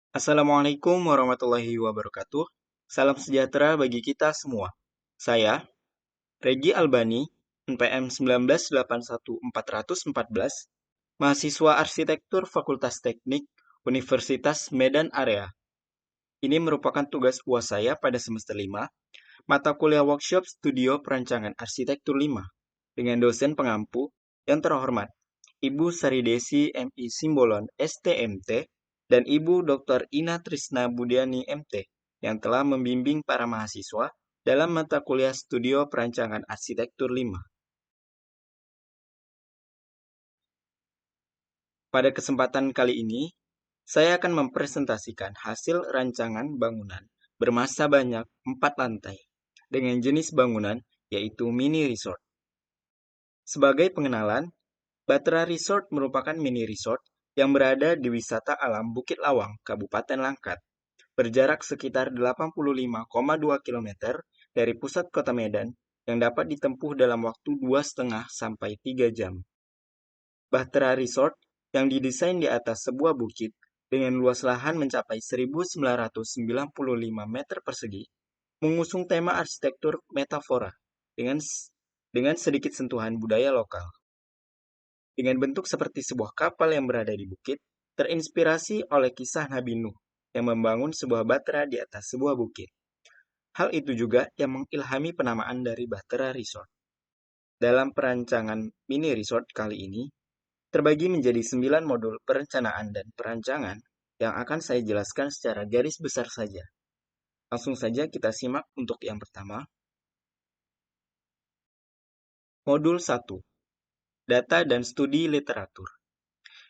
Assalamualaikum warahmatullahi wabarakatuh. Salam sejahtera bagi kita semua. Saya, Regi Albani, NPM 1981414, mahasiswa arsitektur Fakultas Teknik Universitas Medan Area. Ini merupakan tugas UAS saya pada semester 5, mata kuliah workshop studio perancangan arsitektur 5, dengan dosen pengampu yang terhormat, Ibu Saridesi MI Simbolon STMT, dan Ibu Dr. Ina Trisna Budiani MT, yang telah membimbing para mahasiswa dalam mata kuliah studio perancangan arsitektur 5. Pada kesempatan kali ini, saya akan mempresentasikan hasil rancangan bangunan bermasa banyak 4 lantai dengan jenis bangunan yaitu mini resort. Sebagai pengenalan, Bahtera Resort merupakan mini resort yang berada di wisata alam Bukit Lawang, Kabupaten Langkat, berjarak sekitar 85,2 km dari pusat kota Medan yang dapat ditempuh dalam waktu 2,5 sampai 3 jam. Bahtera Resort yang didesain di atas sebuah bukit dengan luas lahan mencapai 1.995 meter persegi, mengusung tema arsitektur metafora dengan sedikit sentuhan budaya lokal. Dengan bentuk seperti sebuah kapal yang berada di bukit, terinspirasi oleh kisah Nabi Nuh yang membangun sebuah bahtera di atas sebuah bukit. Hal itu juga yang mengilhami penamaan dari Bahtera Resort. Dalam perancangan mini resort kali ini, terbagi menjadi 9 modul perencanaan dan perancangan yang akan saya jelaskan secara garis besar saja. Langsung saja kita simak untuk yang pertama. Modul 1. Data dan studi literatur,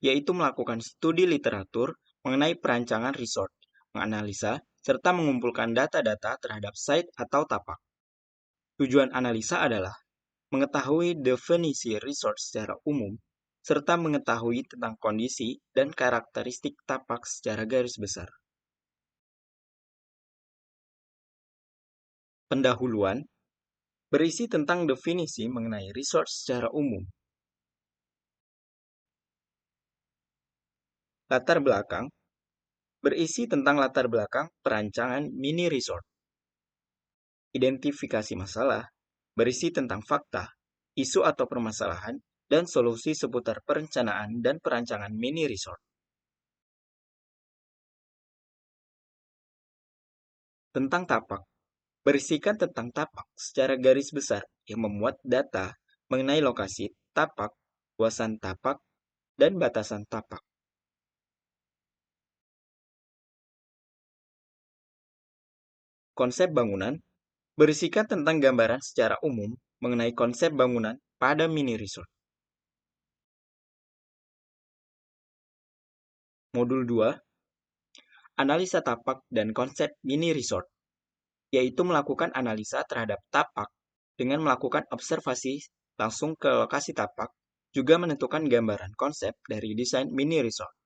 yaitu melakukan studi literatur mengenai perancangan resort, menganalisa, serta mengumpulkan data-data terhadap site atau tapak. Tujuan analisa adalah mengetahui definisi resort secara umum, serta mengetahui tentang kondisi dan karakteristik tapak secara garis besar. Pendahuluan berisi tentang definisi mengenai resort secara umum. Latar belakang berisi tentang latar belakang perancangan mini resort. Identifikasi masalah berisi tentang fakta, isu atau permasalahan, dan solusi seputar perencanaan dan perancangan mini resort. Tentang tapak, berisikan tentang tapak secara garis besar yang memuat data mengenai lokasi tapak, luasan tapak, dan batasan tapak. Konsep bangunan berisikan tentang gambaran secara umum mengenai konsep bangunan pada mini resort. Modul 2, analisa tapak dan konsep mini resort, yaitu melakukan analisa terhadap tapak dengan melakukan observasi langsung ke lokasi tapak, juga menentukan gambaran konsep dari desain mini resort.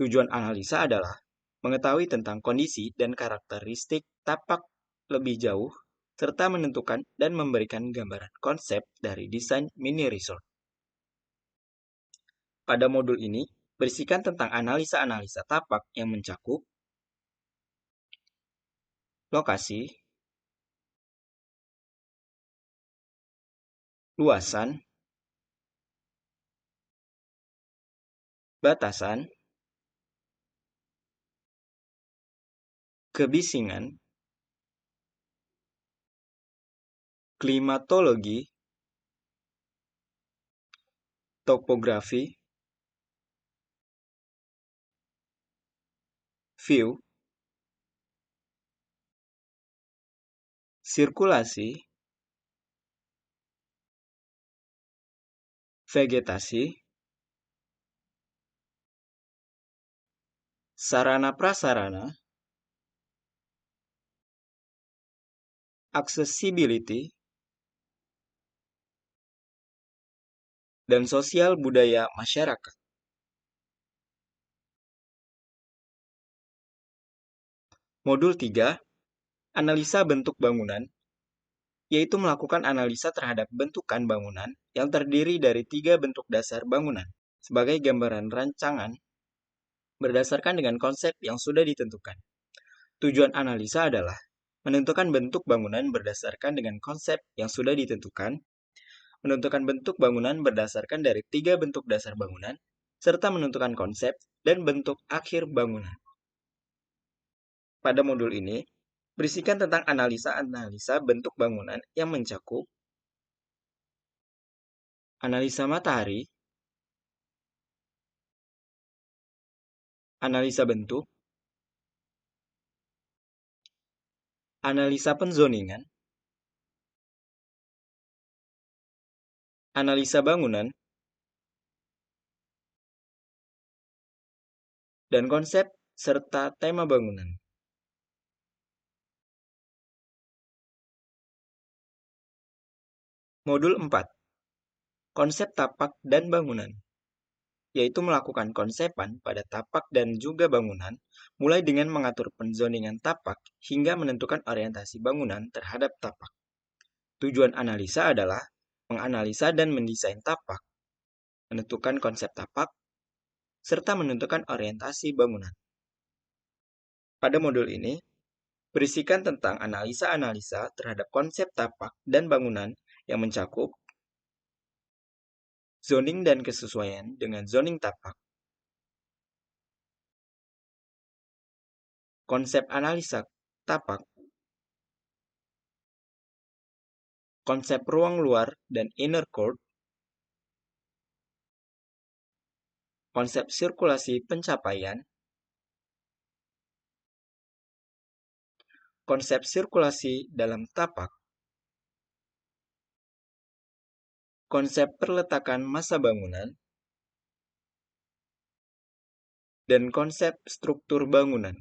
Tujuan analisa adalah mengetahui tentang kondisi dan karakteristik tapak lebih jauh, serta menentukan dan memberikan gambaran konsep dari desain mini resort. Pada modul ini, berisikan tentang analisa-analisa tapak yang mencakup lokasi, luasan, batasan, kebisingan, klimatologi, topografi, view, sirkulasi, vegetasi, sarana-prasarana, accessibility, dan sosial budaya masyarakat. Modul 3, analisa bentuk bangunan, yaitu melakukan analisa terhadap bentukan bangunan yang terdiri dari 3 bentuk dasar bangunan sebagai gambaran rancangan berdasarkan dengan konsep yang sudah ditentukan. Tujuan analisa adalah menentukan bentuk bangunan berdasarkan dengan konsep yang sudah ditentukan, menentukan bentuk bangunan berdasarkan dari 3 bentuk dasar bangunan, serta menentukan konsep dan bentuk akhir bangunan. Pada modul ini, berisikan tentang analisa-analisa bentuk bangunan yang mencakup analisa matahari, analisa bentuk, analisa penzoningan, analisa bangunan, dan konsep serta tema bangunan. Modul 4. Konsep tapak dan bangunan, yaitu melakukan konsepan pada tapak dan juga bangunan, mulai dengan mengatur penzoningan tapak hingga menentukan orientasi bangunan terhadap tapak. Tujuan analisa adalah menganalisa dan mendesain tapak, menentukan konsep tapak, serta menentukan orientasi bangunan. Pada modul ini, berisikan tentang analisa-analisa terhadap konsep tapak dan bangunan yang mencakup zoning dan kesesuaian dengan zoning tapak, konsep analisa tapak, konsep ruang luar dan inner court, konsep sirkulasi pencapaian, konsep sirkulasi dalam tapak, konsep perletakan massa bangunan, dan konsep struktur bangunan.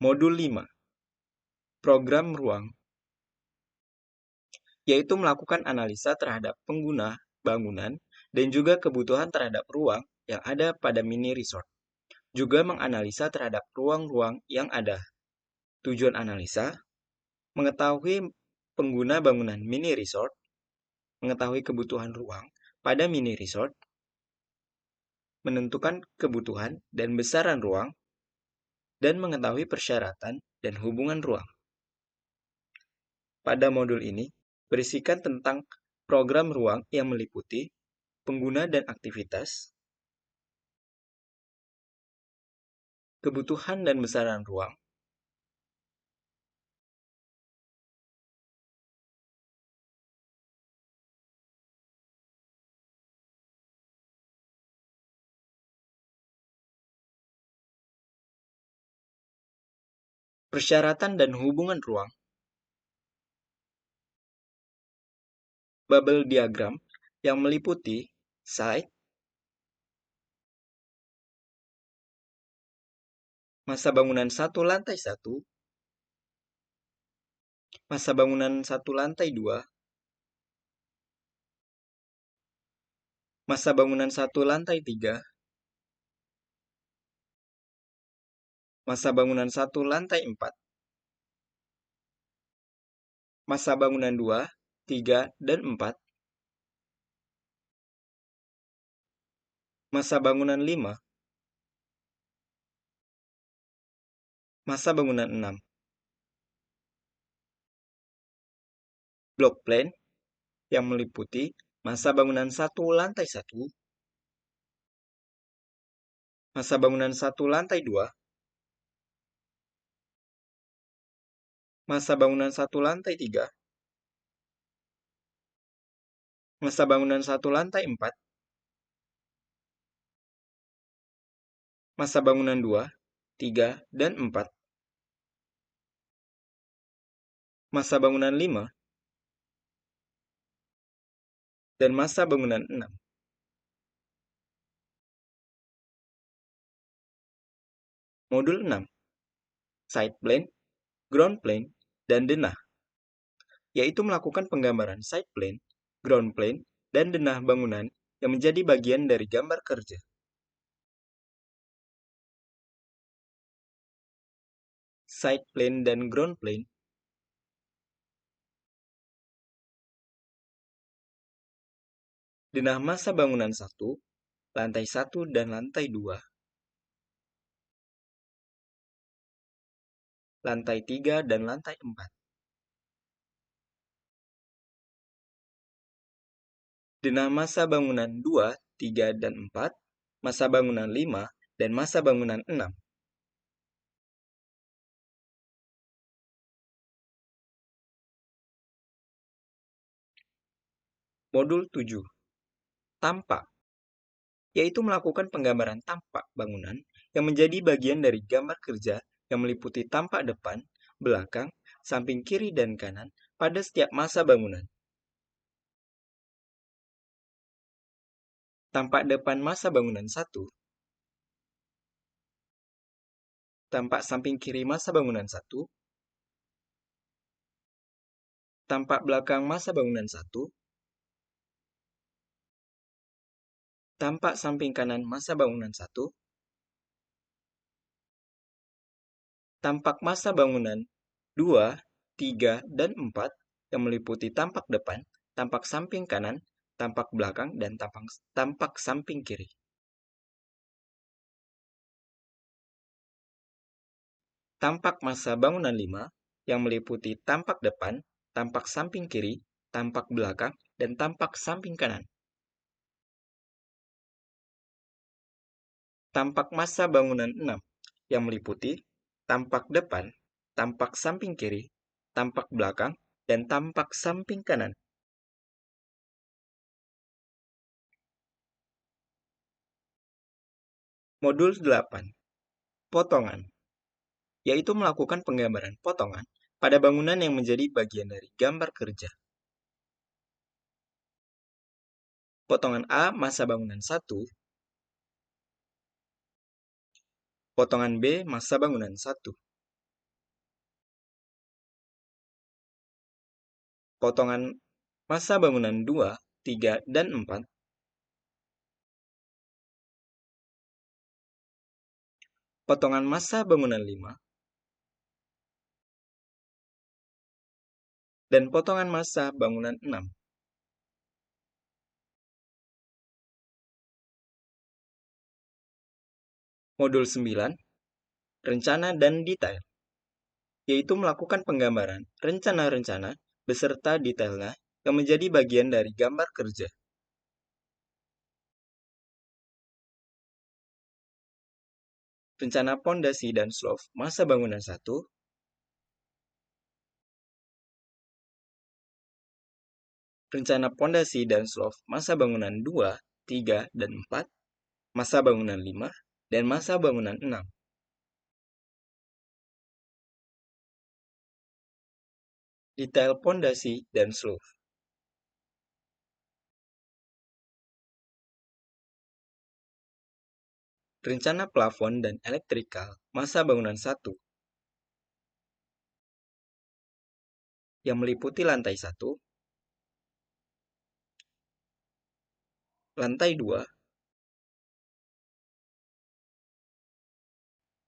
Modul 5. Program ruang, yaitu melakukan analisa terhadap pengguna bangunan dan juga kebutuhan terhadap ruang yang ada pada mini resort. Juga menganalisa terhadap ruang-ruang yang ada. Tujuan analisa, mengetahui pengguna bangunan mini resort, mengetahui kebutuhan ruang pada mini resort, menentukan kebutuhan dan besaran ruang, dan mengetahui persyaratan dan hubungan ruang. Pada modul ini, berisikan tentang program ruang yang meliputi pengguna dan aktivitas, kebutuhan dan besaran ruang, persyaratan dan hubungan ruang, bubble diagram yang meliputi site, massa bangunan 1 lantai 1, massa bangunan 1 lantai 2, massa bangunan 1 lantai 3, massa bangunan 1 lantai 4, massa bangunan 2, 3, dan 4, massa bangunan 5, massa bangunan 6. Block plan yang meliputi massa bangunan 1 lantai 1, massa bangunan 1 lantai 2, massa bangunan 1 lantai 3, massa bangunan 1 lantai 4, massa bangunan 2, 3, dan 4, massa bangunan 5, dan massa bangunan 6. Modul 6. Site plan, ground plan, dan denah, yaitu melakukan penggambaran site plan, ground plan, dan denah bangunan yang menjadi bagian dari gambar kerja. Site plan dan ground plan Denah massa bangunan 1, lantai 1 dan lantai 2, lantai 3 dan lantai 4. Denah massa bangunan 2, 3, dan 4, massa bangunan 5, dan massa bangunan 6. Modul 7. Tampak, yaitu melakukan penggambaran tampak bangunan yang menjadi bagian dari gambar kerja yang meliputi tampak depan, belakang, samping kiri dan kanan pada setiap massa bangunan. Tampak depan massa bangunan 1, tampak samping kiri massa bangunan 1, tampak belakang massa bangunan 1, tampak samping kanan massa bangunan 1, tampak massa bangunan 2, 3, dan 4 yang meliputi tampak depan, tampak samping kanan, tampak belakang, dan tampak samping kiri. Tampak massa bangunan 5 yang meliputi tampak depan, tampak samping kiri, tampak belakang, dan tampak samping kanan. Tampak massa bangunan 6 yang meliputi tampak depan, tampak samping kiri, tampak belakang, dan tampak samping kanan. Modul 8. Potongan, yaitu melakukan penggambaran potongan pada bangunan yang menjadi bagian dari gambar kerja. Potongan A massa bangunan 1, potongan B massa bangunan 1, potongan massa bangunan 2, 3, dan 4, potongan massa bangunan 5, dan potongan massa bangunan 6. Modul 9. Rencana dan detail, yaitu melakukan penggambaran rencana-rencana beserta detailnya yang menjadi bagian dari gambar kerja. Rencana pondasi dan slope massa bangunan 1, rencana pondasi dan slope massa bangunan 2, 3, dan 4, massa bangunan 5, dan massa bangunan 6. Detail pondasi dan slope. Rencana plafon dan elektrikal massa bangunan 1 yang meliputi lantai 1, lantai 2,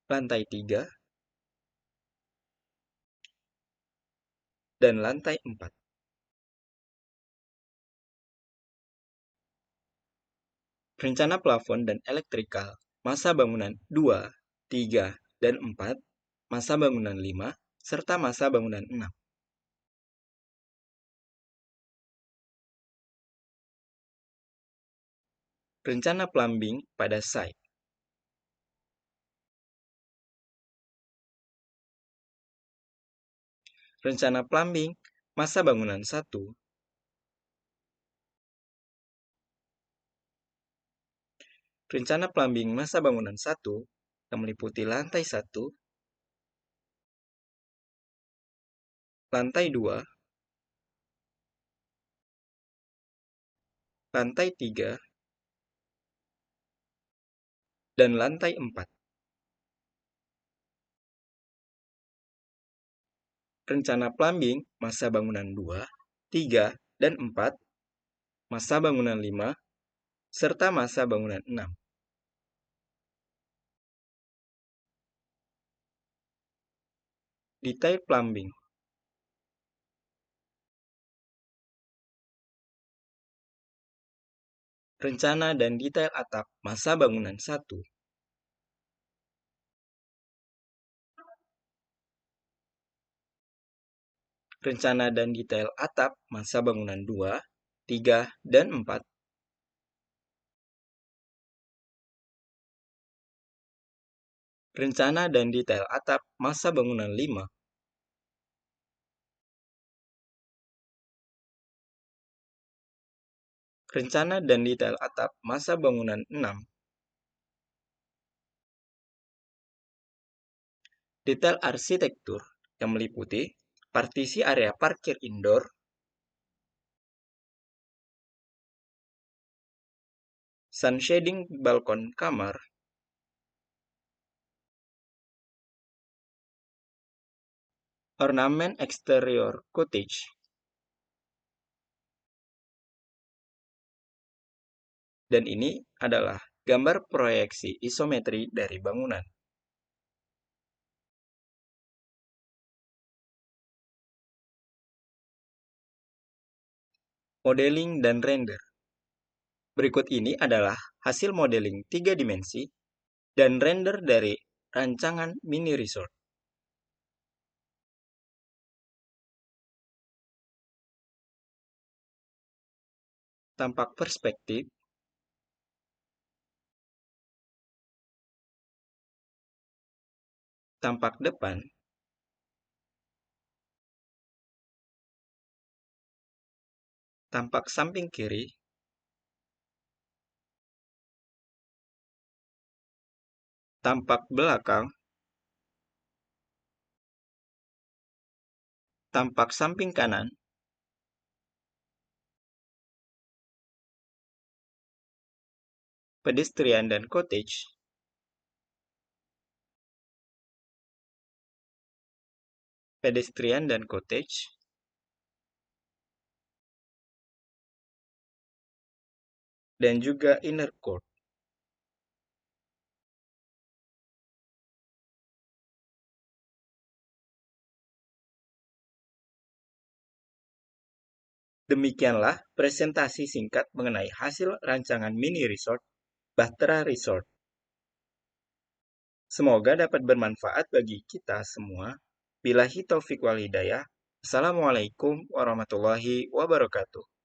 lantai 3, dan lantai 4. Rencana plafon dan elektrikal massa bangunan 2, 3, dan 4, massa bangunan 5, serta massa bangunan 6. Rencana plumbing pada site. Rencana plumbing massa bangunan 1, rencana plumbing massa bangunan 1 yang meliputi lantai 1, lantai 2, lantai 3, dan lantai 4. Rencana plumbing massa bangunan 2, 3, dan 4, massa bangunan 5, serta massa bangunan 6. Detail plumbing. Rencana dan detail atap masa bangunan 1. Rencana dan detail atap masa bangunan 2, 3, dan 4. Rencana dan detail atap masa bangunan 5. Rencana dan detail atap masa bangunan 6. Detail arsitektur yang meliputi partisi area parkir indoor, sun shading balkon kamar, ornamen eksterior cottage, dan ini adalah gambar proyeksi isometri dari bangunan. Modeling dan render. Berikut ini adalah hasil modeling 3 dimensi dan render dari rancangan mini resort. Tampak perspektif, tampak depan, tampak samping kiri, tampak belakang, tampak samping kanan, pedestrian dan cottage, pedestrian dan cottage, dan juga inner court. Demikianlah presentasi singkat mengenai hasil rancangan mini resort Bahtera Resort. Semoga dapat bermanfaat bagi kita semua. Billahi taufiq wal hidayah. Assalamualaikum warahmatullahi wabarakatuh.